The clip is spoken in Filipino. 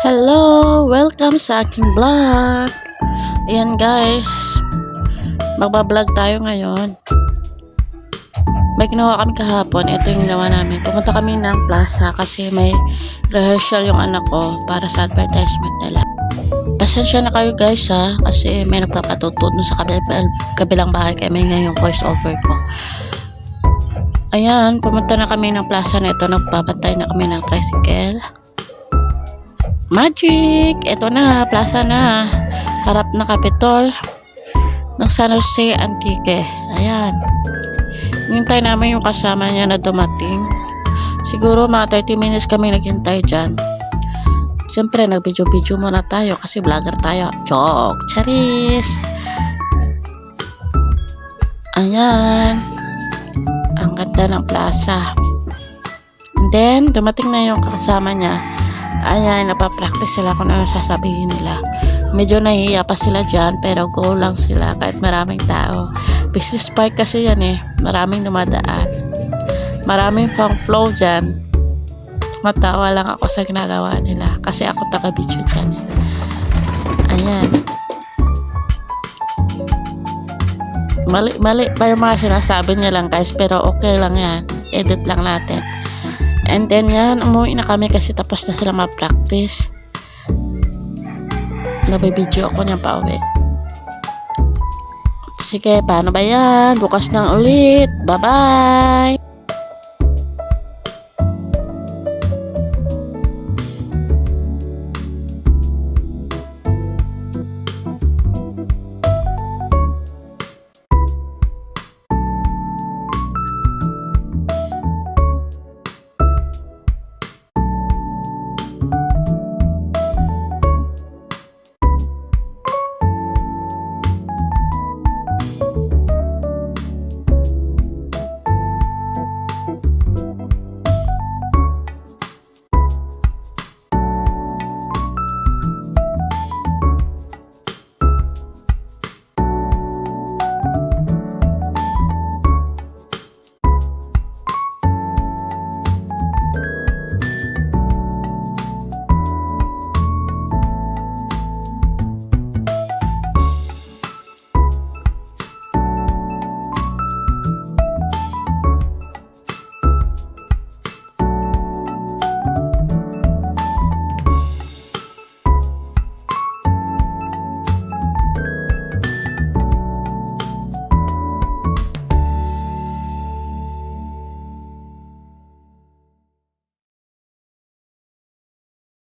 Hello! Welcome sa aking vlog. Ayan guys, magbablog tayo ngayon. May ginawa kami kahapon. Ito yung ginawa namin. Pumunta kami ng plaza kasi may rehearsal yung anak ko para sa advertisement nila. Pasensya na kayo guys ha, kasi may nagpapatutod sa kabilang bahay kaya may ngayong voice over ko. Ayan, pumunta na kami ng plaza na ito. Nagpapantay na kami ng tricycle. Magic! Ito na, plaza na. Harap na Capitol ng San Jose Antique. Ayan. Hintay namin yung kasama niya na dumating. Siguro mga 30 minutes kami naghintay dyan. Siyempre, nag-video-video muna tayo kasi vlogger tayo. Joke! Charis! Ayan. Ang ganda ng plaza. And then, dumating na yung kasama niya. Ayan, napapractice sila kung ano sasabihin nila. Medyo nahihiya pa sila dyan, pero go lang sila kahit maraming tao. Business park kasi yan eh. Maraming dumadaan. Maraming fang flow dyan. Matawa lang ako sa ginagawa nila. Kasi ako taga-video dyan eh. Ayan. Mali pa yung mga sinasabi niya lang guys, pero okay lang yan. Edit lang natin. And then yan, umuwi na kami kasi tapos na sila ma-practice. Nabibidyo ako niyan pa uwi. Sige, paano ba yan? Bukas na ulit. Bye-bye!